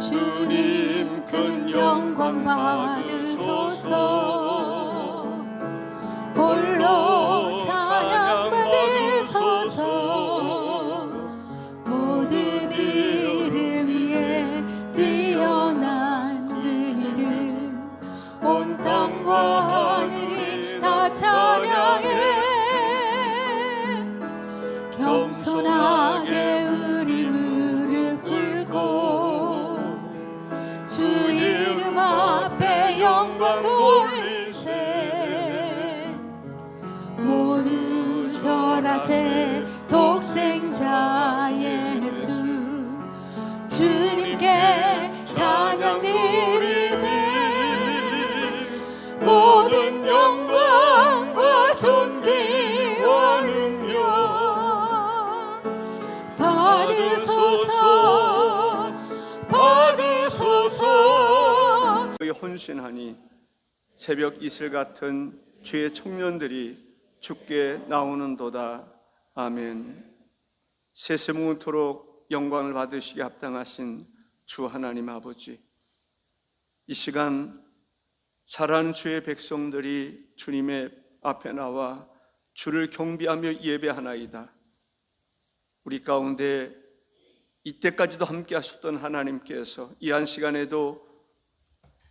주님 큰 영광 받으소서. 홀로 찬양 받으소서. 모든 이름 위에 뛰어난 그 이름, 온 땅과 하늘이 다 찬양해. 겸손하게 우리 무릎 꿇고 주 이름 앞에 영광 돌리세. 모두 절하세. 독생자 예수 주님께 찬양 드리세. 모든 영광과 존귀와 능력 받으소서. 받으소서. 헌신하니 새벽 이슬 같은 주의 청년들이 주께 나오는도다. 아멘. 세세무토록 영광을 받으시기 합당하신 주 하나님 아버지, 이 시간 사랑하는 주의 백성들이 주님의 앞에 나와 주를 경배하며 예배하나이다. 우리 가운데 이때까지도 함께 하셨던 하나님께서 이 한 시간에도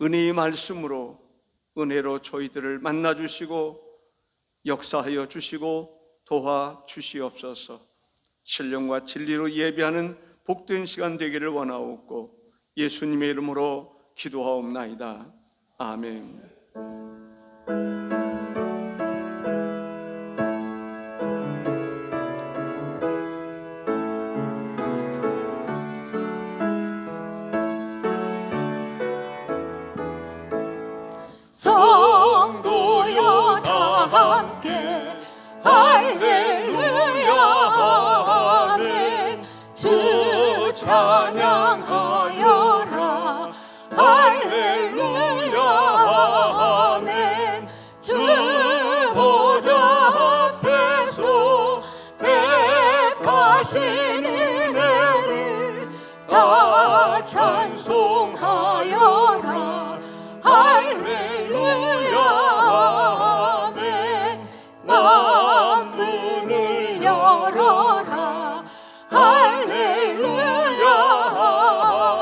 은혜의 말씀으로, 은혜로 저희들을 만나주시고 역사하여 주시고 도와주시옵소서. 신령과 진리로 예배하는 복된 시간 되기를 원하옵고 예수님의 이름으로 기도하옵나이다. 아멘. 성도여 다 함께 할렐루야 아멘. 주 찬양하여라 할렐루야 아멘. 주 보좌 앞에서 택하신 은혜를 다 찬송하여라 할렐루야 아멘. 만문을 열어라 할렐루야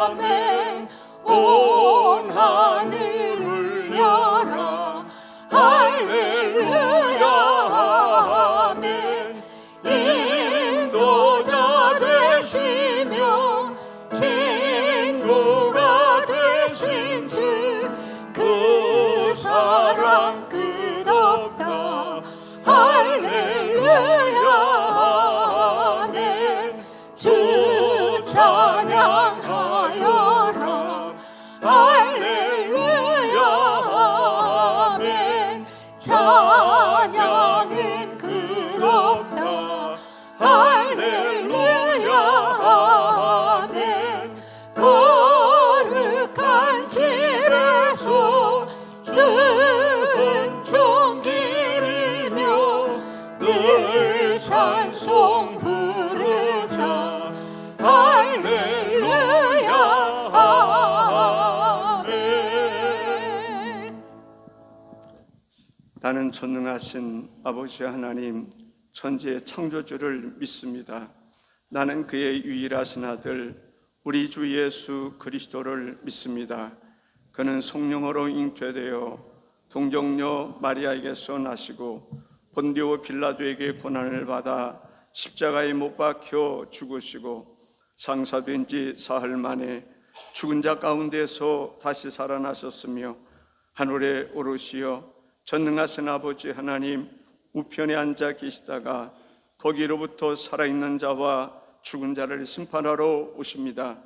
아멘. 온 하늘을 열어 할렐루야 아멘. 인도자 되시며 친구가 되신 주, 그 사랑 끝없다 할렐루야 아멘. 주 찬양하여라 할렐루야 아멘. 찬양은 끝없다 할렐루야 아멘. 거룩한 집에서 은총 기리며 늘 찬송 부르자 할렐루야 아멘. 나는 전능하신 아버지 하나님, 천지의 창조주를 믿습니다. 나는 그의 유일하신 아들 우리 주 예수 그리스도를 믿습니다. 그는 성령으로 잉태되어 동정녀 마리아에게서 나시고 본디오 빌라도에게 고난을 받아 십자가에 못 박혀 죽으시고 상사된 지 사흘 만에 죽은 자 가운데서 다시 살아나셨으며 하늘에 오르시어 전능하신 아버지 하나님 우편에 앉아 계시다가 거기로부터 살아있는 자와 죽은 자를 심판하러 오십니다.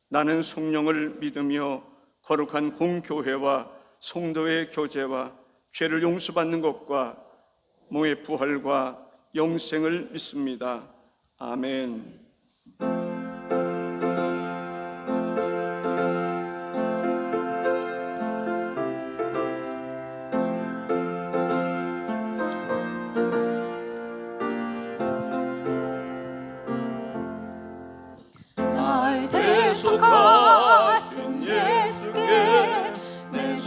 나는 성령을 믿으며 거룩한 공교회와 성도의 교제와 죄를 용서받는 것과 몸의 부활과 영생을 믿습니다. 아멘. 날 대속하신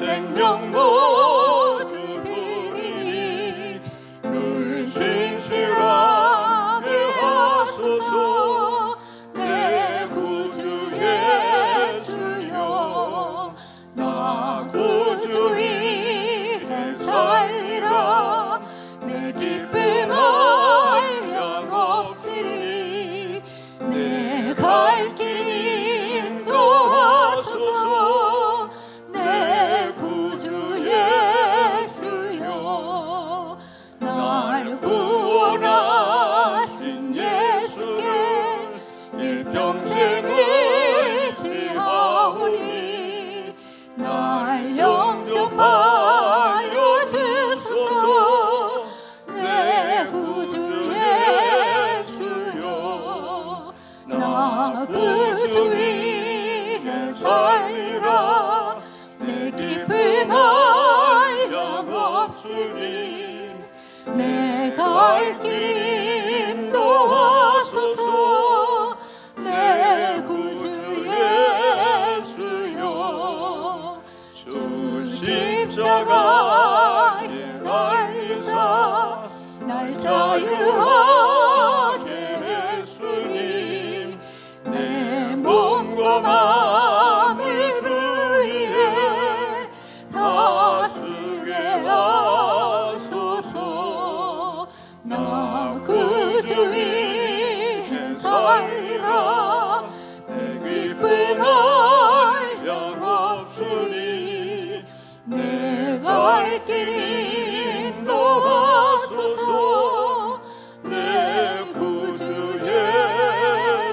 생명 모두 드리니 늘 진실하게 하소서. 내 구주 예수여, 나 구주 위에 살리라. 내 기쁨 한량없으리. 내 갈 길 인도하소서. 내 구주 예수여, 날 구원하신 예수께 일평생 의지하오니 날 영접하여 주소서. 내 구주 예수여, 나 구주 위에 살리라. 내 기쁨 한량없으니 내 갈 길 인도하소서. 내 구주 예수여, 주 십자가에 달리사 날 자유하게 했으니 내 몸과 마음을 주 위에 다스게 하소서. 나 구주 위에 살리라. 내 기쁨 한량없으니 내 갈 길 인도하소서. 내 구주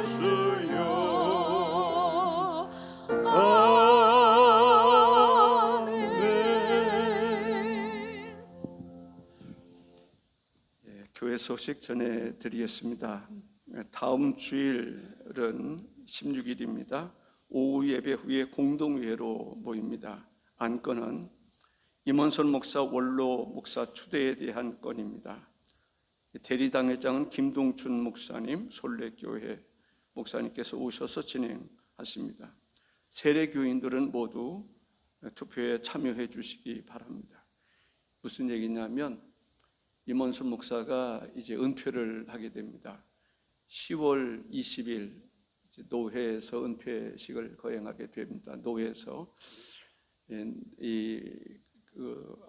예수여. 아멘. 교회 소식 전해드리겠습니다. 다음 주일은 16일입니다. 오후 예배 후에 공동회로 모입니다. 안건은 임원선 목사 원로 목사 추대에 대한 건입니다. 대리당회장은 김동춘 목사님, 솔레교회 목사님께서 오셔서 진행하십니다. 세례교인들은 모두 투표에 참여해 주시기 바랍니다. 무슨 얘기냐면 임원선 목사가 이제 은퇴를 하게 됩니다. 10월 20일 노회에서 은퇴식을 거행하게 됩니다. 노회에서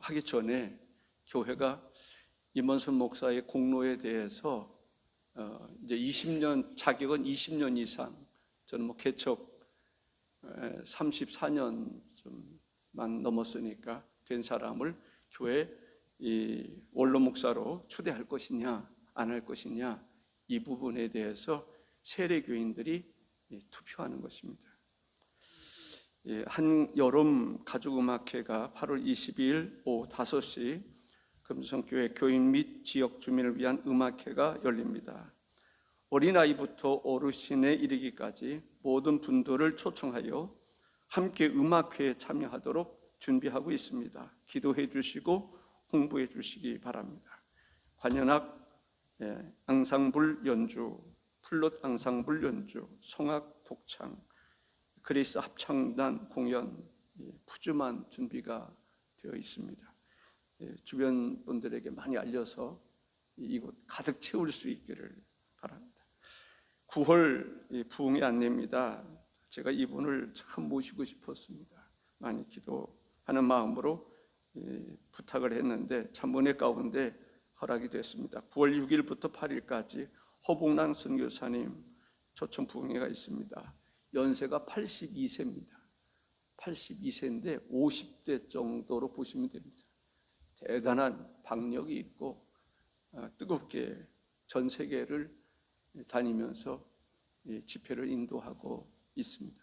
하기 전에 교회가 임원선 목사의 공로에 대해서 이제 20년 자격은 20년 이상, 저는 개척 34년 좀만 넘었으니까 된 사람을 교회 이 원로 목사로 추대할 것이냐 안 할 것이냐, 이 부분에 대해서 세례교인들이 투표하는 것입니다. 한 여름 가족음악회가 8월 22일 오후 5시 금성교회 교인 및 지역 주민을 위한 음악회가 열립니다. 어린아이부터 어르신에 이르기까지 모든 분들을 초청하여 함께 음악회에 참여하도록 준비하고 있습니다. 기도해 주시고 홍보해 주시기 바랍니다. 관현악 앙상블 연주, 플룻 앙상블 연주, 성악 독창, 그리스 합창단 공연 푸짐한 준비가 되어 있습니다. 주변 분들에게 많이 알려서 이곳 가득 채울 수 있기를 바랍니다. 9월 부흥의 안내입니다. 제가 이분을 참 모시고 싶었습니다. 많이 기도하는 마음으로 부탁을 했는데 참 은혜 가운데 허락이 됐습니다. 9월 6일부터 8일까지 허봉란 선교사님 초청 부흥회가 있습니다. 연세가 82세입니다. 82세인데 50대 정도로 보시면 됩니다. 대단한 박력이 있고 뜨겁게 전 세계를 다니면서 집회를 인도하고 있습니다.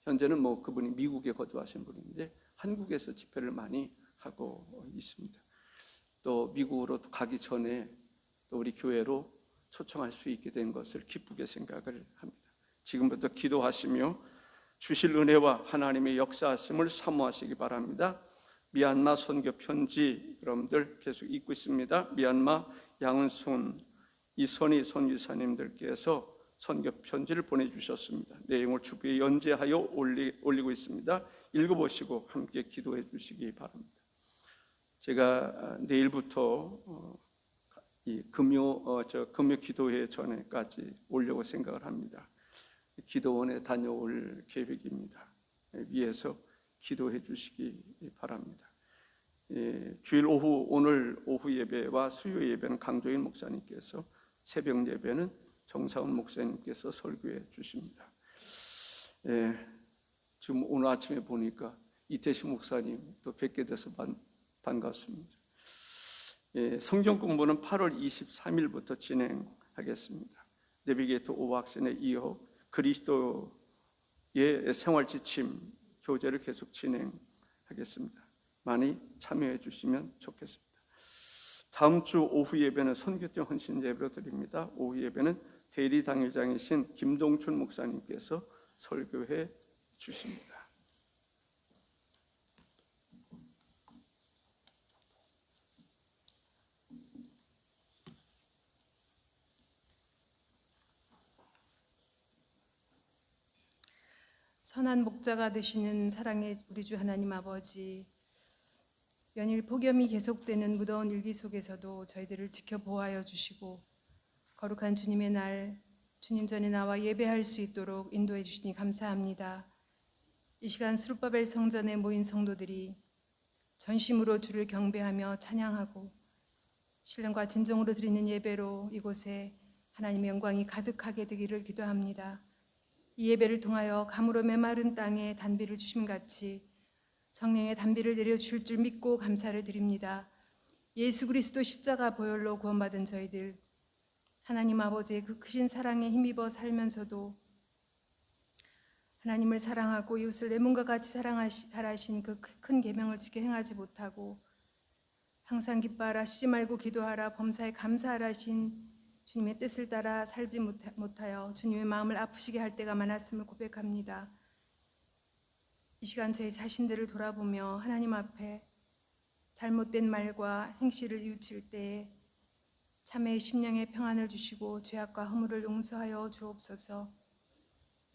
현재는 그분이 미국에 거주하신 분인데 한국에서 집회를 많이 하고 있습니다. 또 미국으로 가기 전에 또 우리 교회로 초청할 수 있게 된 것을 기쁘게 생각을 합니다. 지금부터 기도하시며 주실 은혜와 하나님의 역사하심을 사모하시기 바랍니다. 미얀마 선교 편지 여러분들 계속 읽고 있습니다. 미얀마 양은순, 이선희 선교사님들께서 선교 편지를 보내주셨습니다. 내용을 주부에 연재하여 올리고 있습니다. 읽어보시고 함께 기도해 주시기 바랍니다. 제가 내일부터 이 금요 기도회 전에까지 오려고 생각을 합니다. 기도원에 다녀올 계획입니다. 위에서 기도해 주시기 바랍니다. 주일 오후, 오늘 오후 예배와 수요 예배는 강조인 목사님께서, 새벽 예배는 정사훈 목사님께서 설교해 주십니다. 지금 오늘 아침에 보니까 이태식 목사님 또 뵙게 돼서 반갑습니다. 성경 공부는 8월 23일부터 진행하겠습니다. 내비게이터 5학년에 이어 그리스도의 생활 지침 교재를 계속 진행하겠습니다. 많이 참여해 주시면 좋겠습니다. 다음 주 오후 예배는 선교팀 헌신 예배로 드립니다. 오후 예배는 대리 당회장이신 김동춘 목사님께서 설교해 주십니다. 선한 목자가 되시는 사랑의 우리 주 하나님 아버지, 연일 폭염이 계속되는 무더운 일기 속에서도 저희들을 지켜 보호하여 주시고 거룩한 주님의 날 주님 전에 나와 예배할 수 있도록 인도해 주시니 감사합니다. 이 시간 스룹바벨 성전에 모인 성도들이 전심으로 주를 경배하며 찬양하고 신령과 진정으로 드리는 예배로 이곳에 하나님의 영광이 가득하게 되기를 기도합니다. 이 예배를 통하여 가물어 메마른 땅에 단비를 주심같이 성령의 단비를 내려주실 줄 믿고 감사를 드립니다. 예수 그리스도 십자가 보혈로 구원받은 저희들, 하나님 아버지의 그 크신 사랑에 힘입어 살면서도 하나님을 사랑하고 이웃을 내 몸과 같이 사랑하신 그 큰 계명을 지켜 행하지 못하고 항상 기뻐하라, 쉬지 말고 기도하라, 범사에 감사하라 하신 주님의 뜻을 따라 살지 못하여 주님의 마음을 아프시게 할 때가 많았음을 고백합니다. 이 시간 저희 자신들을 돌아보며 하나님 앞에 잘못된 말과 행실을 뉘우칠 때에 참회의 심령의 평안을 주시고 죄악과 허물을 용서하여 주옵소서.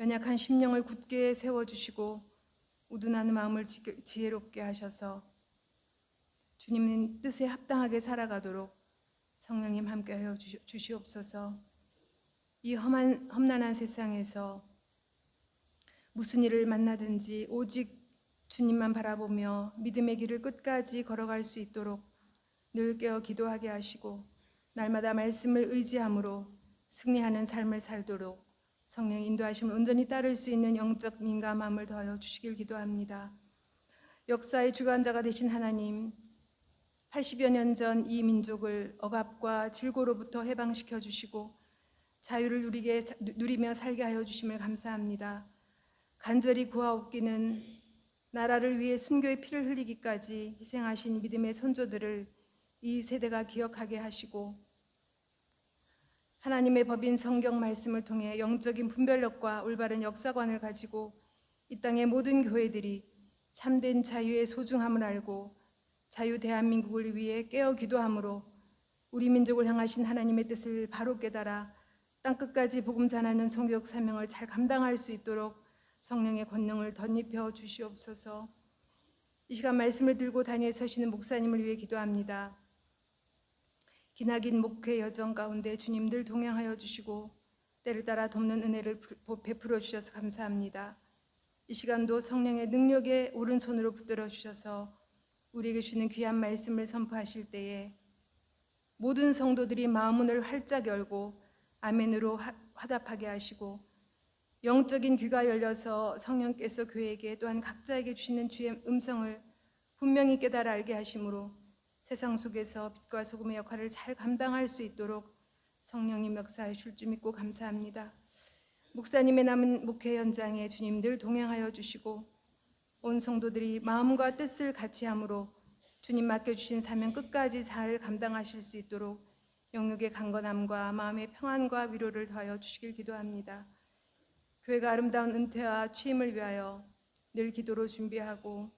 연약한 심령을 굳게 세워주시고 우둔한 마음을 지혜롭게 하셔서 주님 뜻에 합당하게 살아가도록 성령님 함께하여 주시옵소서. 이 험난한 세상에서 무슨 일을 만나든지 오직 주님만 바라보며 믿음의 길을 끝까지 걸어갈 수 있도록 늘 깨어 기도하게 하시고 날마다 말씀을 의지함으로 승리하는 삶을 살도록 성령의 인도하심을 온전히 따를 수 있는 영적 민감함을 더하여 주시길 기도합니다. 역사의 주관자가 되신 하나님, 80여 년 전 이 민족을 억압과 질고로부터 해방시켜 주시고 자유를 누리며 살게 하여 주심을 감사합니다. 간절히 구하옵기는 나라를 위해 순교의 피를 흘리기까지 희생하신 믿음의 선조들을 이 세대가 기억하게 하시고 하나님의 법인 성경 말씀을 통해 영적인 분별력과 올바른 역사관을 가지고 이 땅의 모든 교회들이 참된 자유의 소중함을 알고 자유 대한민국을 위해 깨어 기도함으로 우리 민족을 향하신 하나님의 뜻을 바로 깨달아 땅끝까지 복음 전하는 성교육 사명을 잘 감당할 수 있도록 성령의 권능을 덧입혀 주시옵소서. 이 시간 말씀을 들고 단위에 서시는 목사님을 위해 기도합니다. 기나긴 목회 여정 가운데 주님들 동행하여 주시고 때를 따라 돕는 은혜를 베풀어 주셔서 감사합니다. 이 시간도 성령의 능력에 오른손으로 붙들어 주셔서 우리에게 주는 귀한 말씀을 선포하실 때에 모든 성도들이 마음문을 활짝 열고 아멘으로 화답하게 하시고 영적인 귀가 열려서 성령께서 교회에게 또한 각자에게 주시는 주의 음성을 분명히 깨달아 알게 하심으로 세상 속에서 빛과 소금의 역할을 잘 감당할 수 있도록 성령님 역사해 줄 줄 믿고 감사합니다. 목사님의 남은 목회 현장에 주님 늘 동행하여 주시고 온 성도들이 마음과 뜻을 같이 함으로 주님 맡겨주신 사명 끝까지 잘 감당하실 수 있도록 영육의 강건함과 마음의 평안과 위로를 더하여 주시길 기도합니다. 교회가 아름다운 은퇴와 취임을 위하여 늘 기도로 준비하고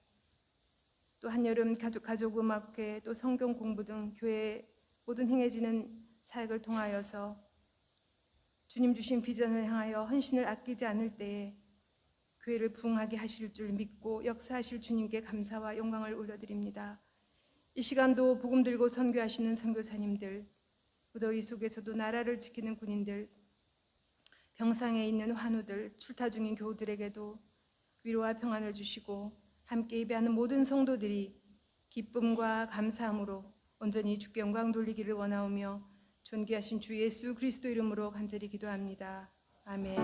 또 한여름 가족음악회 또 성경 공부 등 교회의 모든 행해지는 사역을 통하여서 주님 주신 비전을 향하여 헌신을 아끼지 않을 때에 교회를 부흥하게 하실 줄 믿고 역사하실 주님께 감사와 영광을 올려드립니다. 이 시간도 복음 들고 선교하시는 선교사님들, 무더위 속에서도 나라를 지키는 군인들, 병상에 있는 환우들, 출타 중인 교우들에게도 위로와 평안을 주시고 함께 예배하는 모든 성도들이 기쁨과 감사함으로 온전히 주께 영광 돌리기를 원하오며 존귀하신 주 예수 그리스도 이름으로 간절히 기도합니다. 아멘.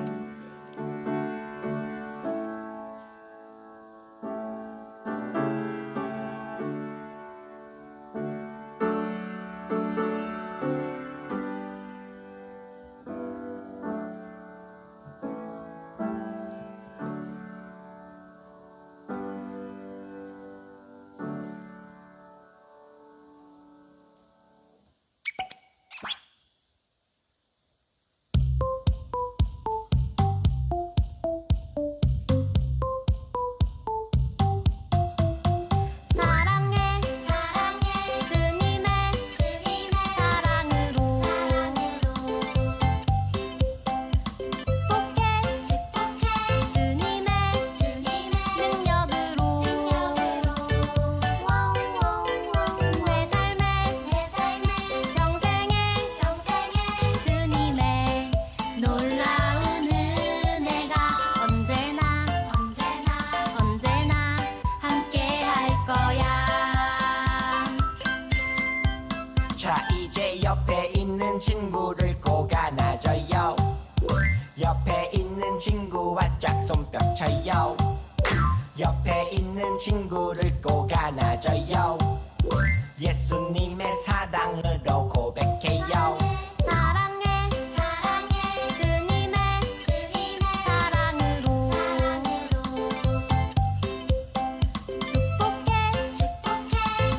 친구를 꼭 안아줘요. 옆에 있는 친구와 짝손뼉 쳐요. 옆에 있는 친구를 꼭 안아줘요. 예수님의 사랑으로 고백해요. 사랑해 주님의 사랑으로 축복해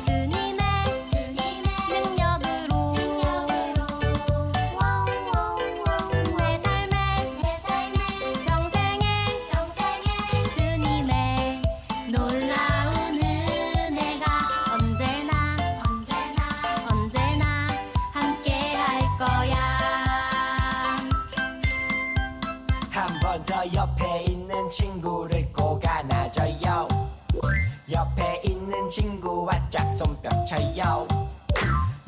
주님의 능력으로 내 삶의 평생에 주님의 놀라운 은혜가 언제나 함께 할 거야. 한 번 더 옆에 있는 친구를 꼭 안아줘요. 옆에 있는 친구와 짝손뼉 쳐요.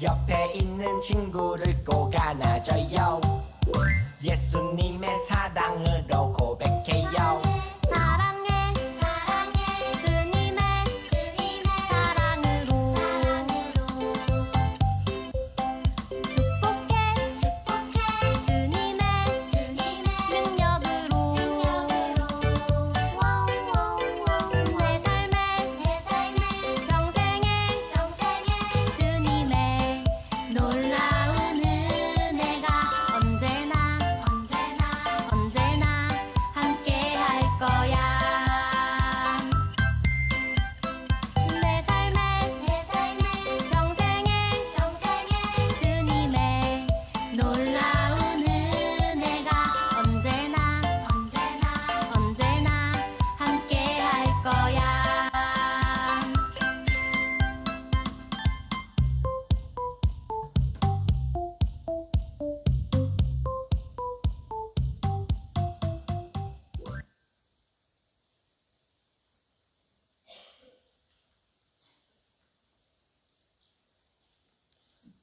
옆에 있는 친구를 꼭 안아줘요. 예수님의 사랑으로 고백해요. 사랑해 주님의 사랑으로 축복해 주님의 능력으로 내 삶의 평생에 주님의 놀라운 은혜가 언제나 함께 할 거야. 내 삶의 평생에 주님의 놀라운 은혜가 언제나 함께 할 거야.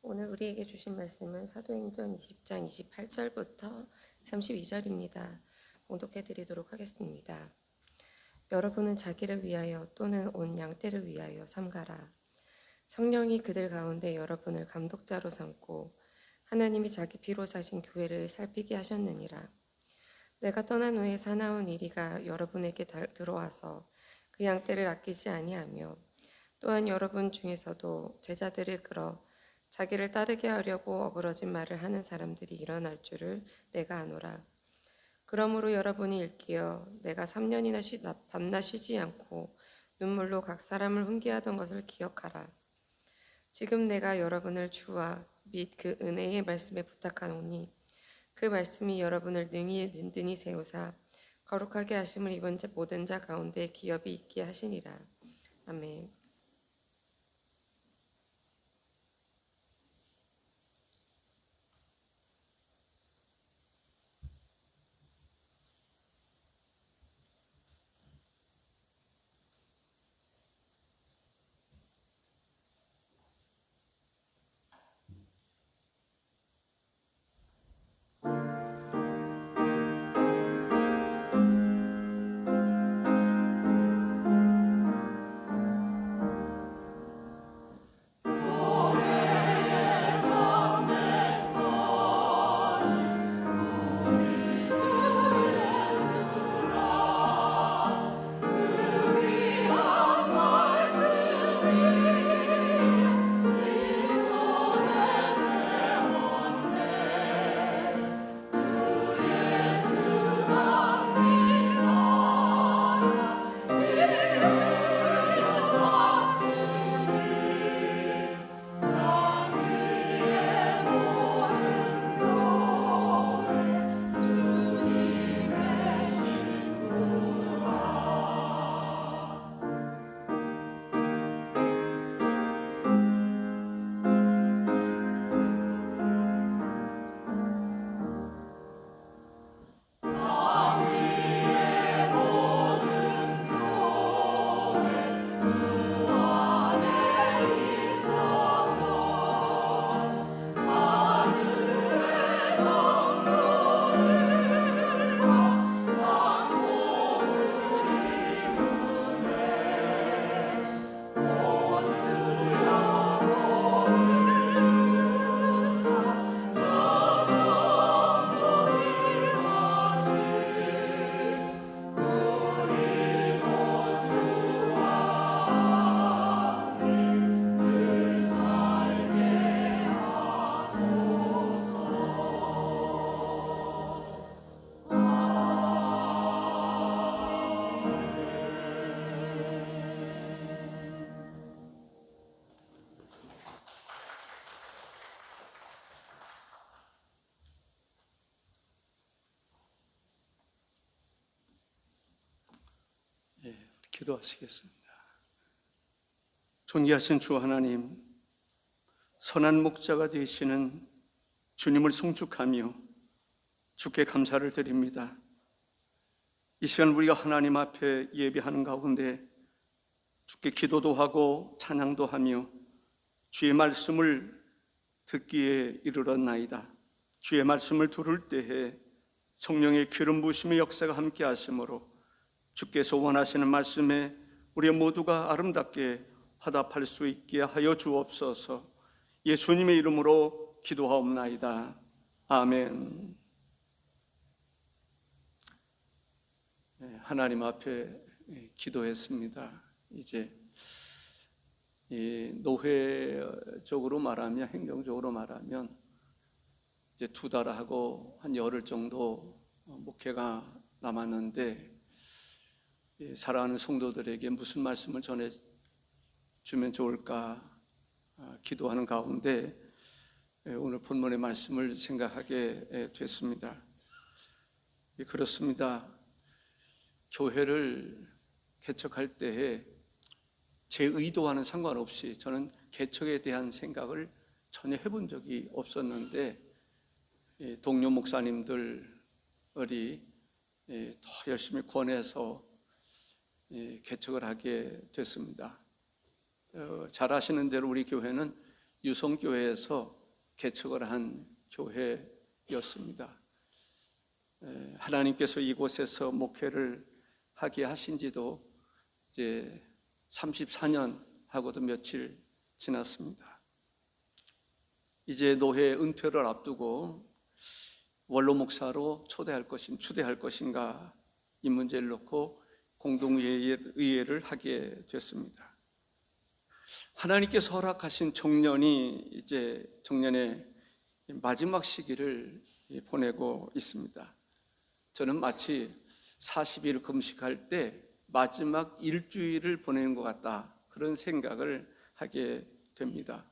오늘 우리에게 주신 말씀은 사도행전 20장 28절부터 32절입니다. 봉독해 드리도록 하겠습니다. 여러분은 자기를 위하여 또는 온 양떼를 위하여 삼가라. 성령이 그들 가운데 여러분을 감독자로 삼고 하나님이 자기 피로 사신 교회를 살피게 하셨느니라. 내가 떠난 후에 사나운 이리가 여러분에게 들어와서 그 양떼를 아끼지 아니하며 또한 여러분 중에서도 제자들을 끌어 자기를 따르게 하려고 어그러진 말을 하는 사람들이 일어날 줄을 내가 아노라. 그러므로 여러분이 일깨어 내가 3년이나 밤낮 쉬지 않고 눈물로 각 사람을 훈계하던 것을 기억하라. 지금 내가 여러분을 주와 및 그 은혜의 말씀에 부탁하노니 그 말씀이 여러분을 능히 든든히 세우사 거룩하게 하심을 입은 모든 자 가운데 기업이 있게 하시니라. 아멘. 기도하시겠습니다. 존귀하신 주 하나님, 선한 목자가 되시는 주님을 송축하며 주께 감사를 드립니다. 이 시간 우리가 하나님 앞에 예배하는 가운데 주께 기도도 하고 찬양도 하며 주의 말씀을 듣기에 이르렀나이다. 주의 말씀을 들을 때에 성령의 기름 부으심의 역사가 함께 하심으로 주께서 원하시는 말씀에 우리 모두가 아름답게 화답할 수 있게 하여 주옵소서. 예수님의 이름으로 기도하옵나이다. 아멘. 하나님 앞에 기도했습니다. 이제 노회적으로 말하면, 행정적으로 말하면 이제 2달하고 한 열흘 정도 목회가 남았는데, 사랑하는 성도들에게 무슨 말씀을 전해주면 좋을까 기도하는 가운데 오늘 본문의 말씀을 생각하게 됐습니다. 그렇습니다. 교회를 개척할 때에 제 의도와는 상관없이 저는 개척에 대한 생각을 전혀 해본 적이 없었는데, 동료 목사님들이 더 열심히 권해서 개척을 하게 됐습니다. 잘 아시는 대로 우리 교회는 유성교회에서 개척을 한 교회였습니다. 하나님께서 이곳에서 목회를 하게 하신 지도 이제 34년 하고도 며칠 지났습니다. 이제 노회 은퇴를 앞두고 원로 목사로 추대할 것인가 이 문제를 놓고 공동의회를 하게 됐습니다. 하나님께서 허락하신 청년이 이제 청년의 마지막 시기를 보내고 있습니다. 저는 마치 40일 금식할 때 마지막 일주일을 보내는 것 같다, 그런 생각을 하게 됩니다.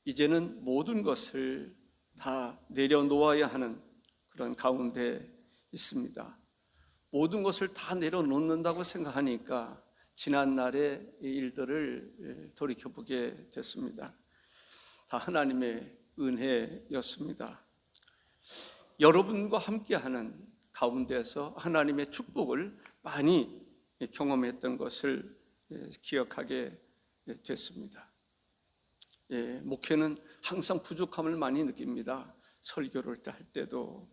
이제는 모든 것을 다 내려놓아야 하는 그런 가운데 있습니다. 모든 것을 다 내려놓는다고 생각하니까 지난날의 일들을 돌이켜보게 됐습니다. 다 하나님의 은혜였습니다. 여러분과 함께하는 가운데서 하나님의 축복을 많이 경험했던 것을 기억하게 됐습니다. 목회는 항상 부족함을 많이 느낍니다. 설교를 할 때도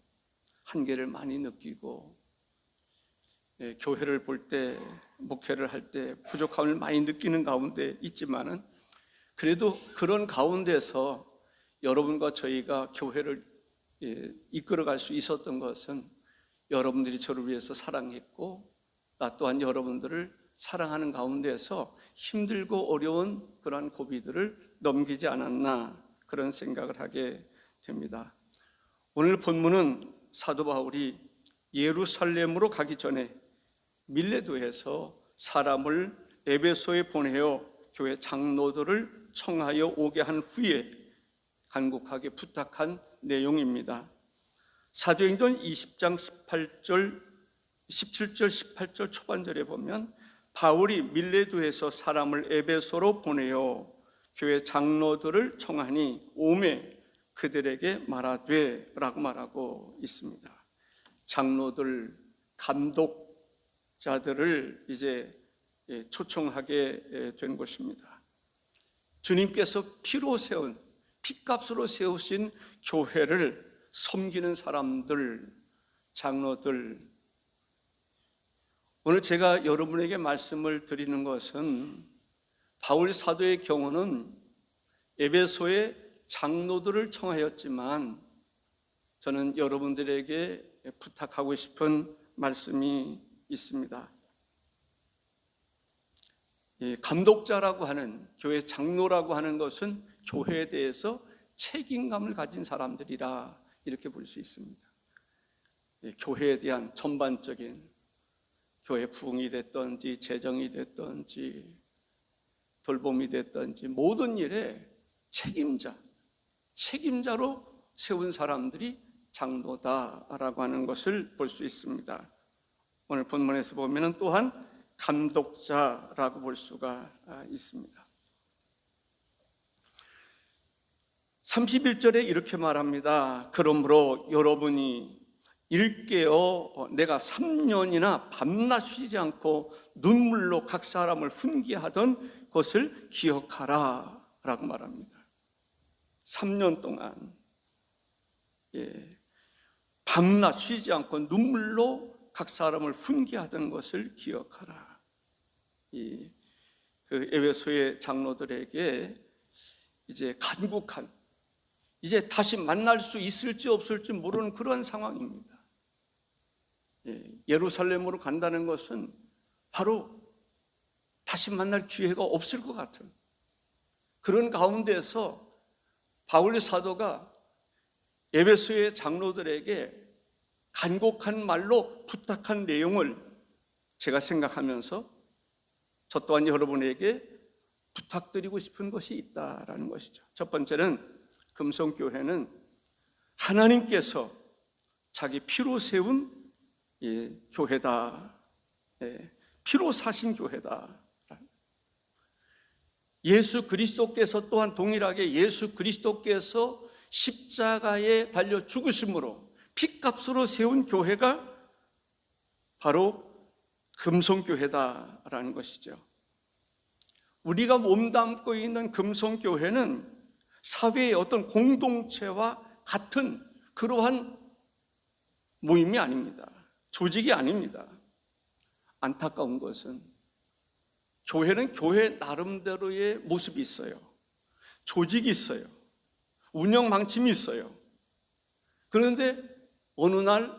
한계를 많이 느끼고, 교회를 볼 때, 목회를 할 때 부족함을 많이 느끼는 가운데 있지만은, 그래도 그런 가운데서 여러분과 저희가 교회를 이끌어갈 수 있었던 것은 여러분들이 저를 위해서 사랑했고, 나 또한 여러분들을 사랑하는 가운데서 힘들고 어려운 그러한 고비들을 넘기지 않았나, 그런 생각을 하게 됩니다. 오늘 본문은 사도 바울이 예루살렘으로 가기 전에 밀레도에서 사람을 에베소에 보내어 교회 장로들을 청하여 오게 한 후에 간곡하게 부탁한 내용입니다. 사도행전 20장 17절 18절 초반절에 보면 바울이 밀레도에서 사람을 에베소로 보내어 교회 장로들을 청하니 오매 그들에게 말하되 라고 말하고 있습니다. 장로들, 감독자들을 이제 초청하게 된 것입니다. 주님께서 피로 세운, 핏값으로 세우신 교회를 섬기는 사람들, 장로들, 오늘 제가 여러분에게 말씀을 드리는 것은 바울 사도의 경우는 에베소의 장로들을 청하였지만, 저는 여러분들에게 부탁하고 싶은 말씀이 있습니다. 감독자라고 하는, 교회 장로라고 하는 것은 교회에 대해서 책임감을 가진 사람들이라 이렇게 볼 수 있습니다. 교회에 대한 전반적인, 교회 부흥이 됐든지 재정이 됐든지 돌봄이 됐든지 모든 일에 책임자로 세운 사람들이 장로다라고 하는 것을 볼 수 있습니다. 오늘 본문에서 보면 또한 감독자라고 볼 수가 있습니다. 31절에 이렇게 말합니다. 그러므로 여러분이 일깨어 내가 3년이나 밤낮 쉬지 않고 눈물로 각 사람을 훈계하던 것을 기억하라 라고 말합니다. 3년 동안 밤낮 쉬지 않고 눈물로 각 사람을 훈계하던 것을 기억하라. 그 에베소의 장로들에게 이제 간곡한, 이제 다시 만날 수 있을지 없을지 모르는 그런 상황입니다. 예루살렘으로 간다는 것은 바로 다시 만날 기회가 없을 것 같은 그런 가운데서 바울 사도가 에베소의 장로들에게 간곡한 말로 부탁한 내용을 제가 생각하면서 저 또한 여러분에게 부탁드리고 싶은 것이 있다라는 것이죠. 첫 번째는 금성교회는 하나님께서 자기 피로 세운 교회다. 피로 사신 교회다. 예수 그리스도께서 또한 동일하게 예수 그리스도께서 십자가에 달려 죽으심으로 피값으로 세운 교회가 바로 금성교회다라는 것이죠. 우리가 몸담고 있는 금성교회는 사회의 어떤 공동체와 같은 그러한 모임이 아닙니다. 조직이 아닙니다. 안타까운 것은 교회는 교회 나름대로의 모습이 있어요. 조직이 있어요. 운영 방침이 있어요. 그런데 어느 날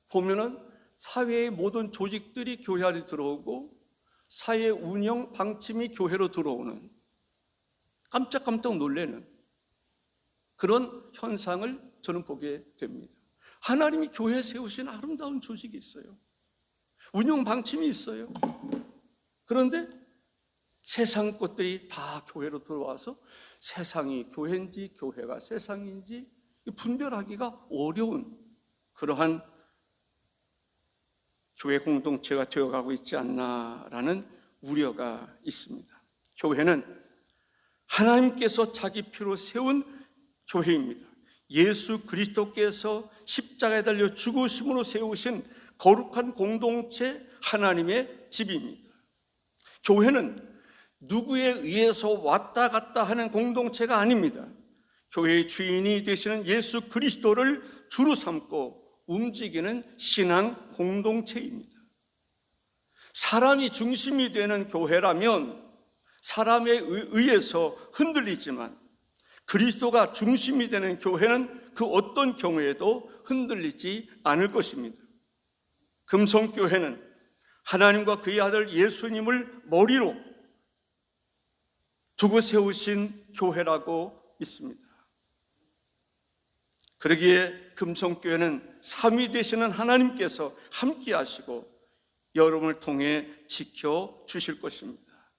보면은 사회의 모든 조직들이 교회 안에 들어오고 사회 운영 방침이 교회로 들어오는, 깜짝깜짝 놀라는 그런 현상을 저는 보게 됩니다. 하나님이 교회에 세우신 아름다운 조직이 있어요. 운영 방침이 있어요. 그런데 세상 것들이 다 교회로 들어와서 세상이 교회인지 교회가 세상인지 분별하기가 어려운 그러한 교회 공동체가 되어가고 있지 않나라는 우려가 있습니다. 교회는 하나님께서 자기 피로 세운 교회입니다. 예수 그리스도께서 십자가에 달려 죽으심으로 세우신 거룩한 공동체, 하나님의 집입니다. 교회는 누구에 의해서 왔다 갔다 하는 공동체가 아닙니다. 교회의 주인이 되시는 예수 그리스도를 주로 삼고 움직이는 신앙 공동체입니다. 사람이 중심이 되는 교회라면 사람에 의해서 흔들리지만 그리스도가 중심이 되는 교회는 그 어떤 경우에도 흔들리지 않을 것입니다. 금성교회는 하나님과 그의 아들 예수님을 머리로 두고 세우신 교회라고 있습니다. 그러기에 금성교회는 삼위 되시는 하나님께서 함께 하시고 여러분을 통해 지켜주실 것입니다.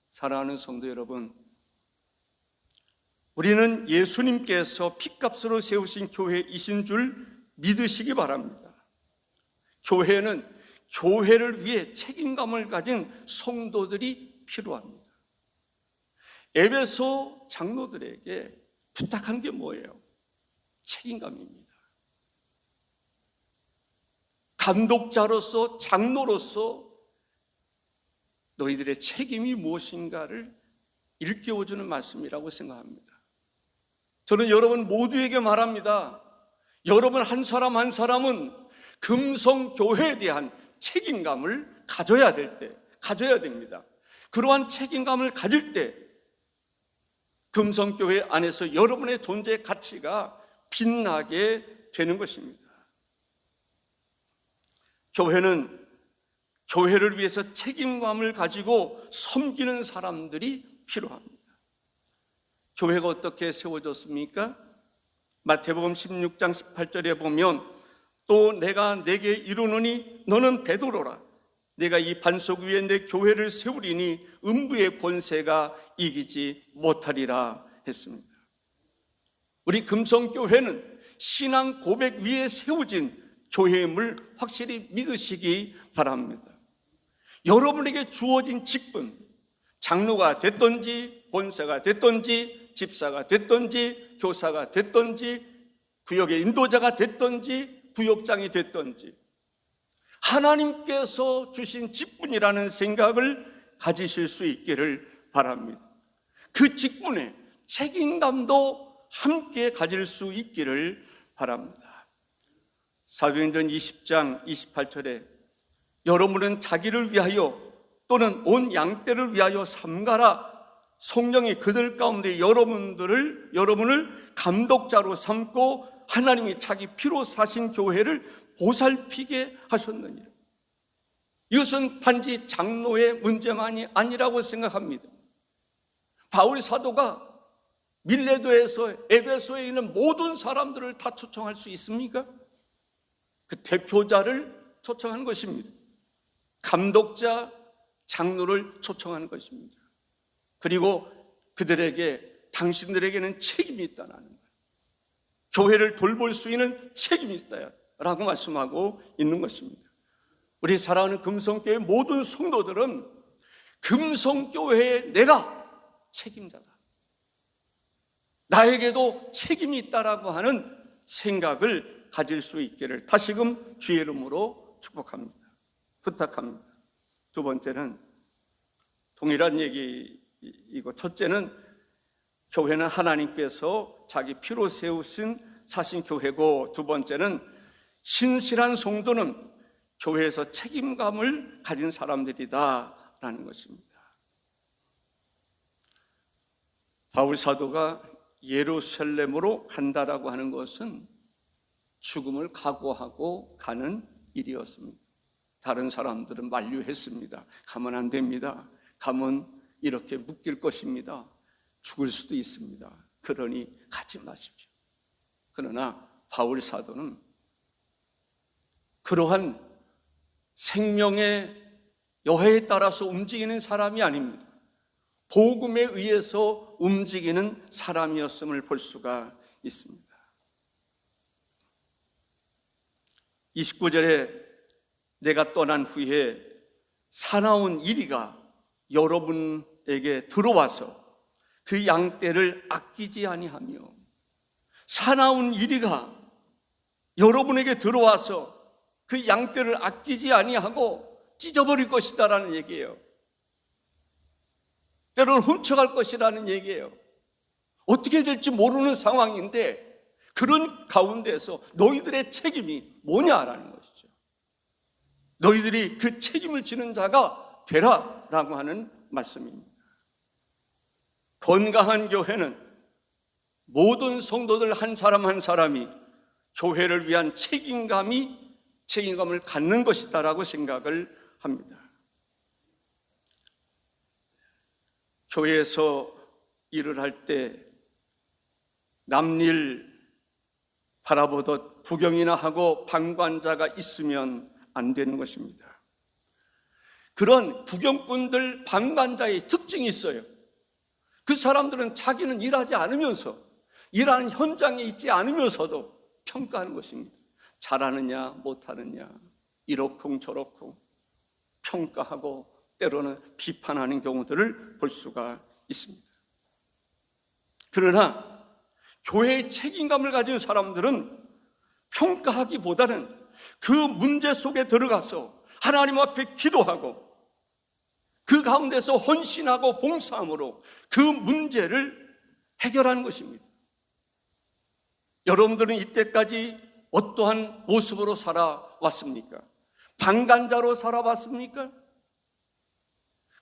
사랑하는 성도 여러분, 우리는 예수님께서 피값으로 세우신 교회이신 줄 믿으시기 바랍니다. 교회는 교회를 위해 책임감을 가진 성도들이 필요합니다. 에베소 장로들에게 부탁한 게 뭐예요? 책임감입니다. 감독자로서, 장로로서 너희들의 책임이 무엇인가를 일깨워주는 말씀이라고 생각합니다. 저는 여러분 모두에게 말합니다. 여러분 한 사람 한 사람은 금성교회에 대한 책임감을 가져야 됩니다. 그러한 책임감을 가질 때 금성교회 안에서 여러분의 존재의 가치가 빛나게 되는 것입니다. 교회는 교회를 위해서 책임감을 가지고 섬기는 사람들이 필요합니다. 교회가 어떻게 세워졌습니까? 마태복음 16장 18절에 보면 또 내가 내게 이르노니 너는 베드로라. 내가 이 반석 위에 내 교회를 세우리니 음부의 권세가 이기지 못하리라 했습니다. 우리 금성교회는 신앙 고백 위에 세워진 교회임을 확실히 믿으시기 바랍니다. 여러분에게 주어진 직분, 장로가 됐든지 권사가 됐든지 집사가 됐든지 교사가 됐든지 구역의 인도자가 됐든지 부역장이 됐든지 하나님께서 주신 직분이라는 생각을 가지실 수 있기를 바랍니다. 그 직분에 책임감도 함께 가질 수 있기를 바랍니다. 사도행전 20장 28절에 여러분은 자기를 위하여 또는 온 양떼를 위하여 삼가라. 성령이 그들 가운데 여러분을 감독자로 삼고 하나님이 자기 피로 사신 교회를 보살피게 하셨느니라. 이것은 단지 장로의 문제만이 아니라고 생각합니다. 바울 사도가 밀레도에서 에베소에 있는 모든 사람들을 다 초청할 수 있습니까? 그 대표자를 초청한 것입니다. 감독자, 장로를 초청한 것입니다. 그리고 그들에게 당신들에게는 책임이 있다는 거예요. 교회를 돌볼 수 있는 책임이 있다라고 말씀하고 있는 것입니다. 우리 사랑하는 금성교회 모든 성도들은 금성교회에 내가 책임자다, 나에게도 책임이 있다라고 하는 생각을 가질 수 있기를 다시금 주의 이름으로 축복합니다. 부탁합니다. 두 번째는 동일한 얘기이고, 첫째는 교회는 하나님께서 자기 피로 세우신 사신 교회고, 두 번째는 신실한 성도는 교회에서 책임감을 가진 사람들이다라는 것입니다. 바울 사도가 예루살렘으로 간다라고 하는 것은 죽음을 각오하고 가는 일이었습니다. 다른 사람들은 만류했습니다. 가면 안 됩니다. 가면 이렇게 묶일 것입니다. 죽을 수도 있습니다. 그러니 가지 마십시오. 그러나 바울 사도는 그러한 생명의 여해에 따라서 움직이는 사람이 아닙니다. 복음에 의해서 움직이는 사람이었음을 볼 수가 있습니다. 29절에 내가 떠난 후에 사나운 이리가 여러분에게 들어와서 그 양떼를 아끼지 아니하며, 사나운 이리가 여러분에게 들어와서 그 양떼를 아끼지 아니하고 찢어버릴 것이다라는 얘기예요. 때로는 훔쳐갈 것이라는 얘기예요. 어떻게 될지 모르는 상황인데 그런 가운데서 너희들의 책임이 뭐냐라는 것이죠. 너희들이 그 책임을 지는 자가 되라라고 하는 말씀입니다. 건강한 교회는 모든 성도들 한 사람 한 사람이 교회를 위한 책임감을 갖는 것이다라고 생각을 합니다. 교회에서 일을 할 때 남일 바라보듯 구경이나 하고 방관자가 있으면 안 되는 것입니다. 그런 구경꾼들, 방관자의 특징이 있어요. 그 사람들은 자기는 일하지 않으면서, 일하는 현장에 있지 않으면서도 평가하는 것입니다. 잘하느냐 못하느냐, 이러쿵 저러쿵 평가하고 때로는 비판하는 경우들을 볼 수가 있습니다. 그러나 교회의 책임감을 가진 사람들은 평가하기보다는 그 문제 속에 들어가서 하나님 앞에 기도하고 그 가운데서 헌신하고 봉사함으로 그 문제를 해결하는 것입니다. 여러분들은 이때까지 어떠한 모습으로 살아왔습니까? 방관자로 살아왔습니까?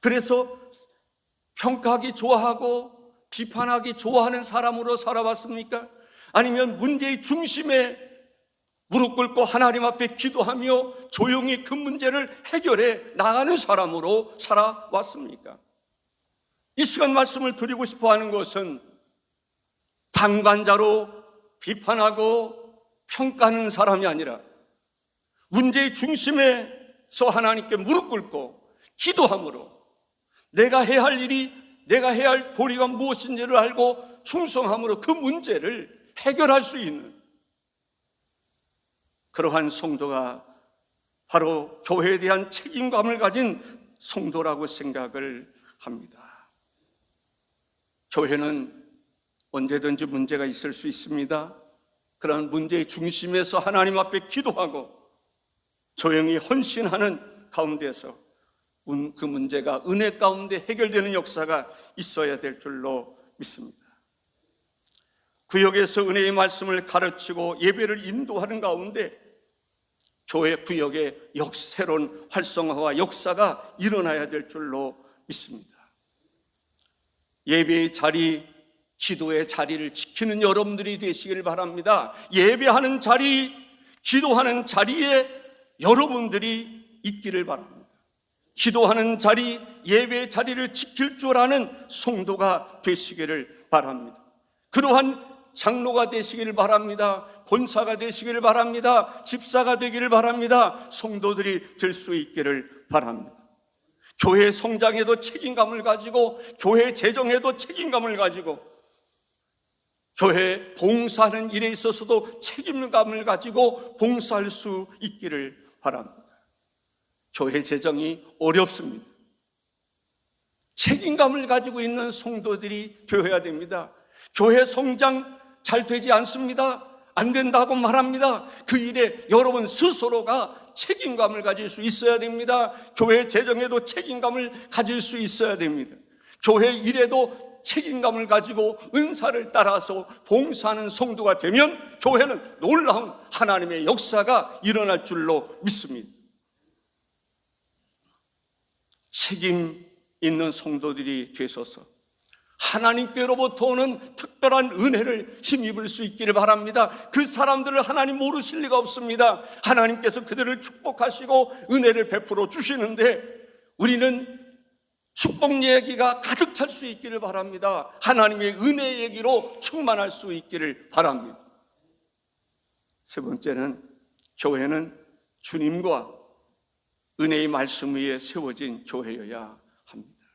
그래서 평가하기 좋아하고 비판하기 좋아하는 사람으로 살아왔습니까? 아니면 문제의 중심에 무릎 꿇고 하나님 앞에 기도하며 조용히 그 문제를 해결해 나가는 사람으로 살아왔습니까? 이 시간 말씀을 드리고 싶어 하는 것은 방관자로 비판하고 평가하는 사람이 아니라 문제의 중심에서 하나님께 무릎 꿇고 기도함으로 내가 해야 할 일이, 내가 해야 할 도리가 무엇인지를 알고 충성함으로 그 문제를 해결할 수 있는 그러한 성도가 바로 교회에 대한 책임감을 가진 성도라고 생각을 합니다. 교회는 언제든지 문제가 있을 수 있습니다. 그런 문제의 중심에서 하나님 앞에 기도하고 조용히 헌신하는 가운데서 그 문제가 은혜 가운데 해결되는 역사가 있어야 될 줄로 믿습니다. 구역에서 은혜의 말씀을 가르치고 예배를 인도하는 가운데 교회 구역의 새로운 활성화와 역사가 일어나야 될 줄로 믿습니다. 예배의 자리, 기도의 자리를 지키는 여러분들이 되시길 바랍니다. 예배하는 자리, 기도하는 자리에 여러분들이 있기를 바랍니다. 기도하는 자리, 예배의 자리를 지킬 줄 아는 성도가 되시기를 바랍니다. 그러한 장로가 되시기를 바랍니다. 권사가 되시기를 바랍니다. 집사가 되기를 바랍니다. 성도들이 될 수 있기를 바랍니다. 교회 성장에도 책임감을 가지고, 교회 재정에도 책임감을 가지고, 교회 봉사하는 일에 있어서도 책임감을 가지고 봉사할 수 있기를 바랍니다. 교회 재정이 어렵습니다. 책임감을 가지고 있는 성도들이 되어야 됩니다. 교회 성장 잘 되지 않습니다. 안 된다고 말합니다. 그 일에 여러분 스스로가 책임감을 가질 수 있어야 됩니다. 교회 재정에도 책임감을 가질 수 있어야 됩니다. 교회 일에도 책임감을 가지고 은사를 따라서 봉사하는 성도가 되면 교회는 놀라운 하나님의 역사가 일어날 줄로 믿습니다. 책임 있는 성도들이 되셔서 하나님께로부터 오는 특별한 은혜를 힘입을 수 있기를 바랍니다. 그 사람들을 하나님 모르실 리가 없습니다. 하나님께서 그들을 축복하시고 은혜를 베풀어 주시는데 우리는 축복 얘기가 가득 찰 수 있기를 바랍니다. 하나님의 은혜 얘기로 충만할 수 있기를 바랍니다. 세 번째는 교회는 주님과 은혜의 말씀 위에 세워진 교회여야 합니다.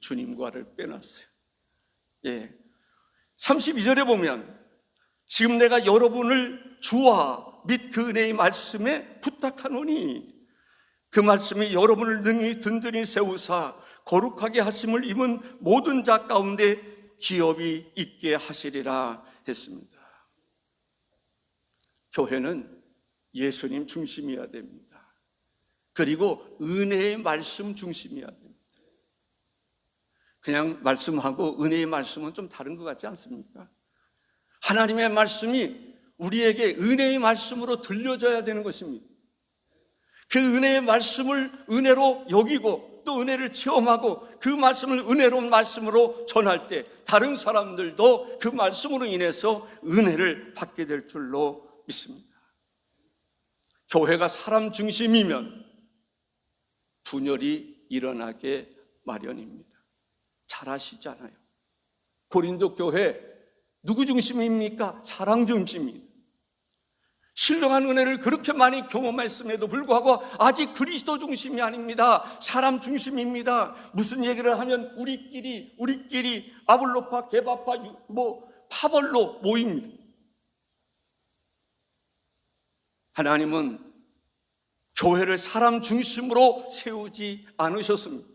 주님과를 빼놨어요. 32절에 보면 지금 내가 여러분을 주와 및 그 은혜의 말씀에 부탁하노니 그 말씀이 여러분을 능히 든든히 세우사 거룩하게 하심을 입은 모든 자 가운데 기업이 있게 하시리라 했습니다. 교회는 예수님 중심이어야 됩니다. 그리고 은혜의 말씀 중심이어야 됩니다. 그냥 말씀하고 은혜의 말씀은 좀 다른 것 같지 않습니까? 하나님의 말씀이 우리에게 은혜의 말씀으로 들려져야 되는 것입니다. 그 은혜의 말씀을 은혜로 여기고 또 은혜를 체험하고 그 말씀을 은혜로운 말씀으로 전할 때 다른 사람들도 그 말씀으로 인해서 은혜를 받게 될 줄로 믿습니다. 교회가 사람 중심이면 분열이 일어나게 마련입니다. 잘 아시잖아요. 고린도 교회 누구 중심입니까? 사랑 중심입니다. 신령한 은혜를 그렇게 많이 경험했음에도 불구하고 아직 그리스도 중심이 아닙니다. 사람 중심입니다. 무슨 얘기를 하면 우리끼리 아블로파, 게바파, 파벌로 모입니다. 하나님은 교회를 사람 중심으로 세우지 않으셨습니다.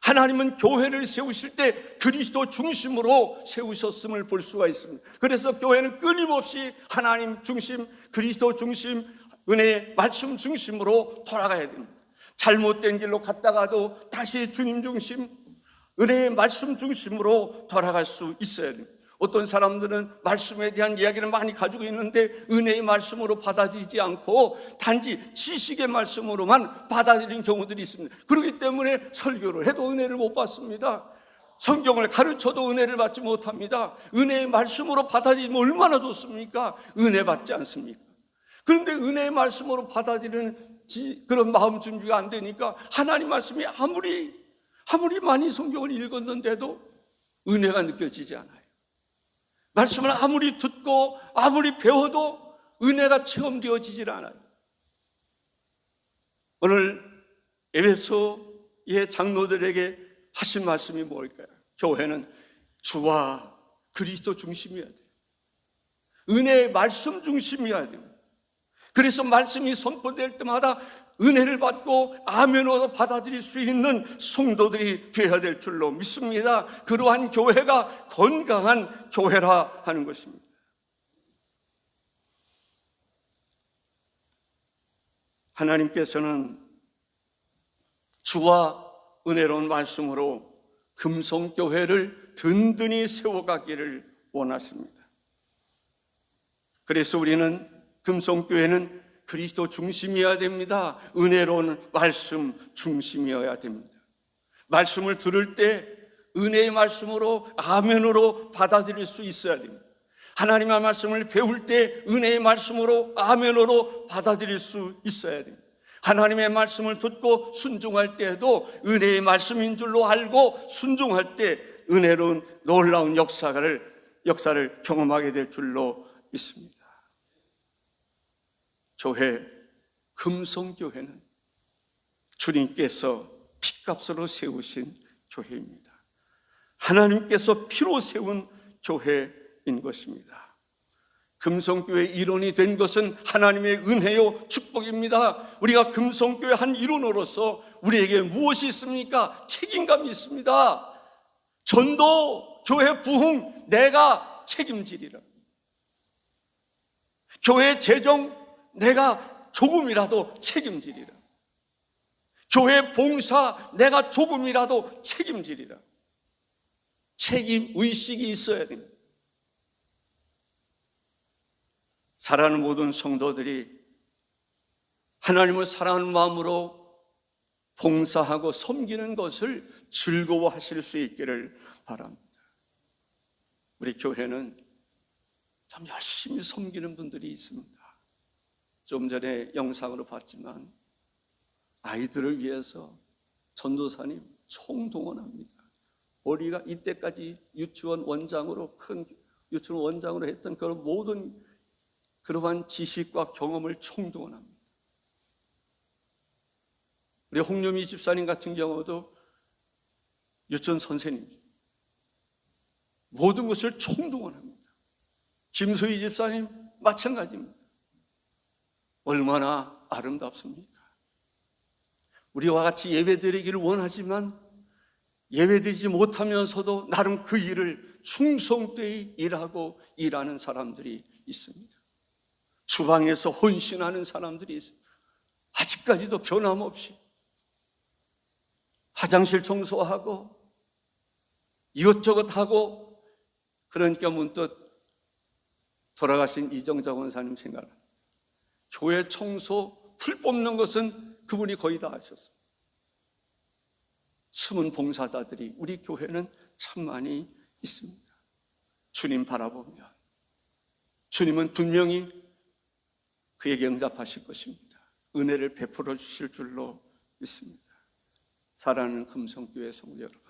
하나님은 교회를 세우실 때 그리스도 중심으로 세우셨음을 볼 수가 있습니다. 그래서 교회는 끊임없이 하나님 중심, 그리스도 중심, 은혜의 말씀 중심으로 돌아가야 됩니다. 잘못된 길로 갔다가도 다시 주님 중심, 은혜의 말씀 중심으로 돌아갈 수 있어야 됩니다. 어떤 사람들은 말씀에 대한 이야기를 많이 가지고 있는데 은혜의 말씀으로 받아들이지 않고 단지 지식의 말씀으로만 받아들이는 경우들이 있습니다. 그렇기 때문에 설교를 해도 은혜를 못 받습니다. 성경을 가르쳐도 은혜를 받지 못합니다. 은혜의 말씀으로 받아들이면 얼마나 좋습니까? 은혜 받지 않습니까? 그런데 은혜의 말씀으로 받아들이는 그런 마음 준비가 안 되니까 하나님 말씀이 아무리 많이 성경을 읽었는데도 은혜가 느껴지지 않아요. 말씀을 아무리 듣고 아무리 배워도 은혜가 체험되어지질 않아요. 오늘 에베소의 장로들에게 하신 말씀이 뭘까요? 교회는 주와 그리스도 중심이어야 돼요. 은혜의 말씀 중심이어야 됩니다. 그래서 말씀이 선포될 때마다 은혜를 받고 아멘으로 받아들일 수 있는 성도들이 되어야 될 줄로 믿습니다. 그러한 교회가 건강한 교회라 하는 것입니다. 하나님께서는 주와 은혜로운 말씀으로 금성교회를 든든히 세워가기를 원하십니다. 그래서 우리는 금성교회는 그리스도 중심이어야 됩니다. 은혜로운 말씀 중심이어야 됩니다. 말씀을 들을 때 은혜의 말씀으로 아멘으로 받아들일 수 있어야 됩니다. 하나님의 말씀을 배울 때 은혜의 말씀으로 아멘으로 받아들일 수 있어야 됩니다. 하나님의 말씀을 듣고 순종할 때에도 은혜의 말씀인 줄로 알고 순종할 때 은혜로운 놀라운 역사를 경험하게 될 줄로 믿습니다. 교회, 금성교회는 주님께서 피값으로 세우신 교회입니다. 하나님께서 피로 세운 교회인 것입니다. 금성교회 일원이 된 것은 하나님의 은혜요 축복입니다. 우리가 금성교회 한 일원으로서 우리에게 무엇이 있습니까? 책임감이 있습니다. 전도, 교회 부흥 내가 책임지리라. 교회 재정 내가 조금이라도 책임지리라. 교회 봉사 내가 조금이라도 책임지리라. 책임의식이 있어야 됩니다. 사랑하는 모든 성도들이 하나님을 사랑하는 마음으로 봉사하고 섬기는 것을 즐거워하실 수 있기를 바랍니다. 우리 교회는 참 열심히 섬기는 분들이 있습니다. 좀 전에 영상으로 봤지만 아이들을 위해서 전도사님 총동원합니다. 우리가 이때까지 유치원 원장으로 했던 그런 모든 그러한 지식과 경험을 총동원합니다. 우리 홍유미 집사님 같은 경우도 유치원 선생님 모든 것을 총동원합니다. 김소희 집사님 마찬가지입니다. 얼마나 아름답습니까? 우리와 같이 예배드리기를 원하지만 예배드리지 못하면서도 나름 그 일을 충성되이 일하는 사람들이 있습니다. 주방에서 헌신하는 사람들이 있습니다. 아직까지도 변함없이 화장실 청소하고 이것저것 하고, 그러니까 문득 돌아가신 이정자 원사님 생각합니다. 교회 청소, 풀 뽑는 것은 그분이 거의 다 하셨어요. 숨은 봉사자들이 우리 교회는 참 많이 있습니다. 주님 바라보면 주님은 분명히 그에게 응답하실 것입니다. 은혜를 베풀어 주실 줄로 믿습니다. 사랑하는 금성교회 성도 여러분,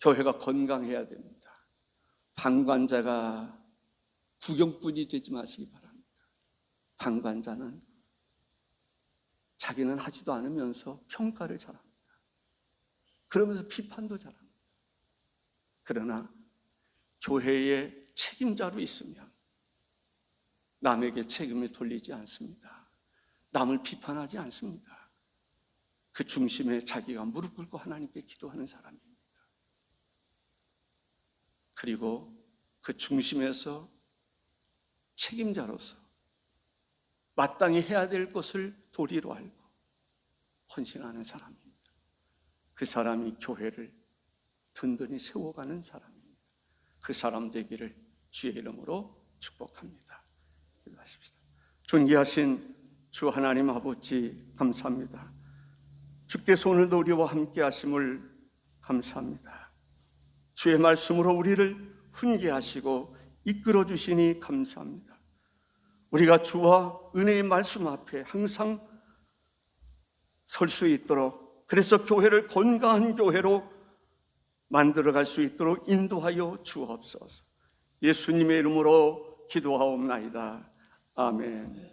교회가 건강해야 됩니다. 방관자가 구경꾼이 되지 마시기 바랍니다. 방관자는 자기는 하지도 않으면서 평가를 잘합니다. 그러면서 비판도 잘합니다. 그러나 교회의 책임자로 있으면 남에게 책임을 돌리지 않습니다. 남을 비판하지 않습니다. 그 중심에 자기가 무릎 꿇고 하나님께 기도하는 사람입니다. 그리고 그 중심에서 책임자로서 마땅히 해야 될 것을 도리로 알고 헌신하는 사람입니다. 그 사람이 교회를 든든히 세워가는 사람입니다. 그 사람 되기를 주의 이름으로 축복합니다. 기도하십시다. 존귀하신 주 하나님 아버지, 감사합니다. 주께서 오늘도 우리와 함께 하심을 감사합니다. 주의 말씀으로 우리를 훈계하시고 이끌어 주시니 감사합니다. 우리가 주와 은혜의 말씀 앞에 항상 설 수 있도록, 그래서 교회를 건강한 교회로 만들어갈 수 있도록 인도하여 주옵소서. 예수님의 이름으로 기도하옵나이다. 아멘.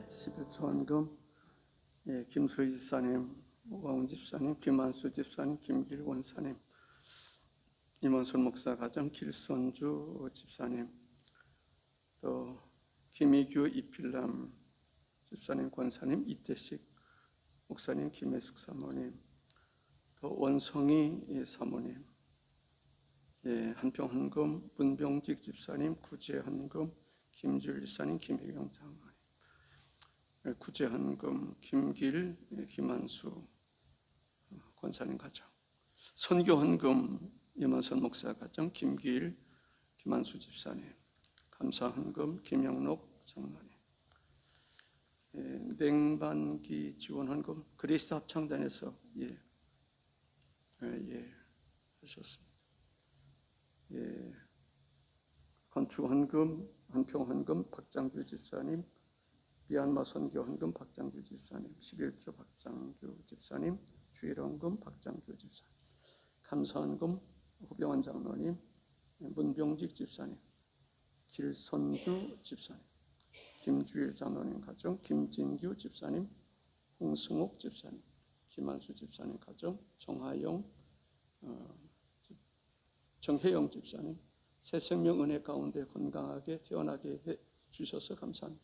11조 헌금 김소희 집사님, 오가훈 집사님, 김한수 집사님, 김길 원사님, 임원순 목사 가정 길선주 집사님, 또 김희규 이필남 집사님, 권사님, 이태식 목사님, 김혜숙 사모님, 또 원성희 사모님, 한평헌금 문병직 집사님, 구제헌금 김주일 집사님, 김혜경 장로님, 구제헌금 김길 김한수 권사님 가정, 선교헌금 임원선 목사 가정 김길 김한수 집사님, 감사헌금 김영록 장로님, 냉반기 지원헌금 그리스도 합창단에서 하셨습니다. 건축헌금 한평헌금 박장규 집사님, 미얀마 선교헌금 박장규 집사님, 11조 박장규 집사님, 주일헌금 박장규 집사님, 감사헌금 후병환 장로님, 문병직 집사님, 길선주 집사님, 김주일 장로님 가정, 김진규 집사님, 홍승옥 집사님, 김한수 집사님 가정, 정혜영 집사님, 새 생명 은혜 가운데 건강하게 태어나게 해 주셔서 감사합니다.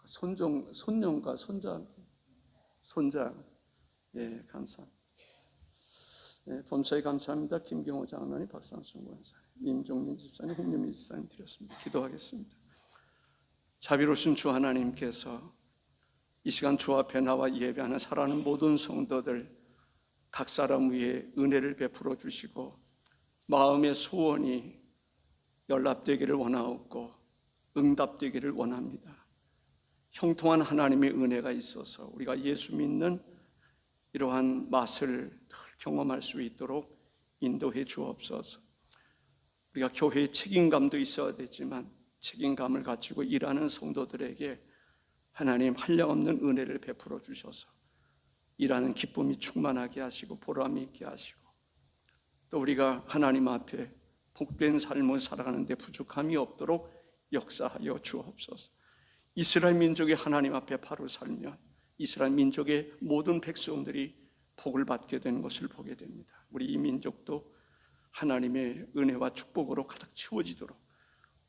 손녀과 손자, 감사합니다. 범사에 감사합니다. 김경호 장로님, 박상순 권사님, 임종민 집사님, 홍유미 집사님 드렸습니다. 기도하겠습니다. 자비로우신 주 하나님께서 이 시간 주 앞에 나와 예배하는 사랑하는 모든 성도들 각 사람 위에 은혜를 베풀어 주시고 마음의 소원이 연락되기를 원하옵고 응답되기를 원합니다. 형통한 하나님의 은혜가 있어서 우리가 예수 믿는 이러한 맛을 늘 경험할 수 있도록 인도해 주옵소서. 우리가 교회의 책임감도 있어야 되지만 책임감을 가지고 일하는 성도들에게 하나님 한량없는 은혜를 베풀어 주셔서 일하는 기쁨이 충만하게 하시고 보람이 있게 하시고 또 우리가 하나님 앞에 복된 삶을 살아가는 데 부족함이 없도록 역사하여 주옵소서. 이스라엘 민족이 하나님 앞에 바로 살면 이스라엘 민족의 모든 백성들이 복을 받게 되는 것을 보게 됩니다. 우리 이 민족도 하나님의 은혜와 축복으로 가득 채워지도록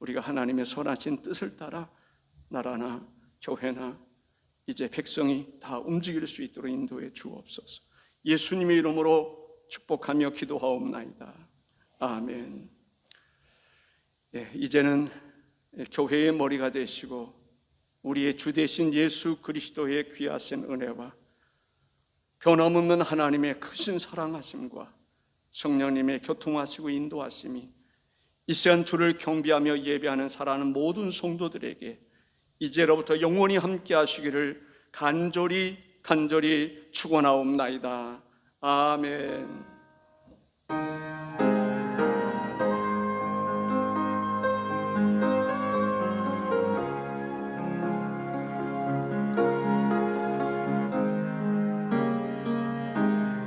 우리가 하나님의 선하신 뜻을 따라 나라나 교회나 이제 백성이 다 움직일 수 있도록 인도해 주옵소서. 예수님의 이름으로 축복하며 기도하옵나이다. 아멘. 이제는 교회의 머리가 되시고 우리의 주 되신 예수 그리스도의 귀하신 은혜와 변함없는 하나님의 크신 사랑하심과 성령님의 교통하시고 인도하심이 이 시간 주를 경배하며 예배하는 사랑하는 모든 성도들에게 이제로부터 영원히 함께 하시기를 간절히 축원하옵나이다. 아멘.